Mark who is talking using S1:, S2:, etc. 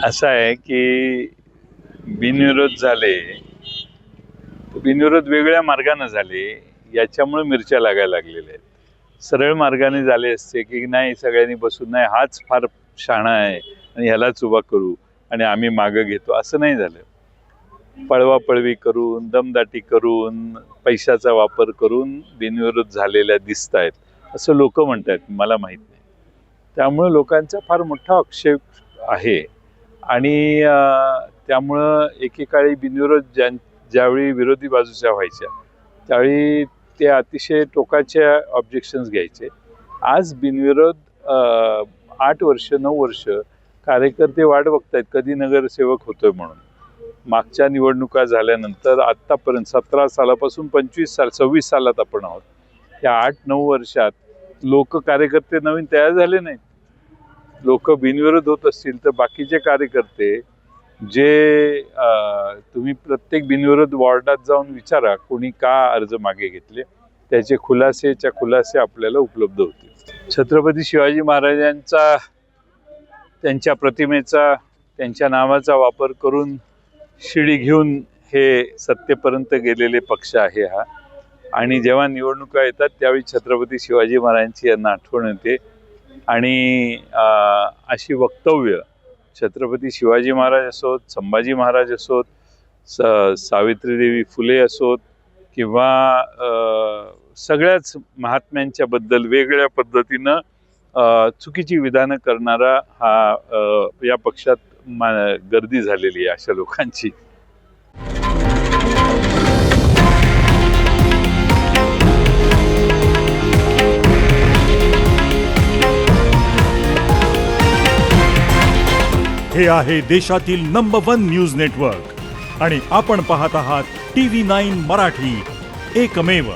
S1: असं आहे की बिनविरोध झाले, बिनविरोध वेगळ्या मार्गाने झाले, याच्यामुळे मिरच्या लागायला लागलेल्या आहेत. सरळ मार्गाने झाले असते की नाही सगळ्यांनी बसून नाही हाच फार शहाणा आहे आणि ह्यालाच उभा करू आणि आम्ही मागं घेतो, असं नाही झालं. पळवापळवी करून, दमदाटी करून, पैशाचा वापर करून बिनविरोध झालेल्या दिसत आहेत असं लोक म्हणतात, मला माहीत नाही. त्यामुळं लोकांचा फार मोठा आक्षेप आहे आणि त्यामुळं एकेकाळी बिनविरोध ज्यावेळी विरोधी बाजूच्या व्हायच्या त्यावेळी ते अतिशय टोकाचे ऑब्जेक्शन्स घ्यायचे. आज बिनविरोध 8 वर्ष 9 वर्ष कार्यकर्ते वाट बघतायत कधी नगरसेवक होतोय म्हणून. मागच्या निवडणुका झाल्यानंतर आत्तापर्यंत 17 सालापासून 25 साल 26 सालात आपण आहोत. या 8-9 वर्षात लोक कार्यकर्ते नवीन तयार झाले नाहीत. लोक बिनविरोध होत असतील तर बाकीचे कार्यकर्ते जे तुम्ही प्रत्येक बिनविरोध वॉर्डात जाऊन विचारा कोणी का अर्ज मागे घेतले, त्याचे खुलासे आपल्याला उपलब्ध होतील. छत्रपती शिवाजी महाराजांचा, त्यांच्या प्रतिमेचा, त्यांच्या नावाचा वापर करून शिडी घेऊन हे सत्तेपर्यंत गेलेले पक्ष आहे हा. आणि जेव्हा निवडणुका येतात त्यावेळी छत्रपती शिवाजी महाराजांची यांना आठवण येते आणि अशी वक्तव्य छत्रपती शिवाजी महाराज असोत, संभाजी महाराज असोत, सावित्रीदेवी फुले असोत किंवा सगळ्याच महात्म्यांच्या बद्दल वेगळ्या पद्धतीनं चुकीची विधानं करणारा हा या पक्षात गर्दी झालेली आहे अशा लोकांची.
S2: हे आहे देशातील नंबर 1 न्यूज नेटवर्क आणि आपण पाहत आहात TV9 मराठी, एकमेव.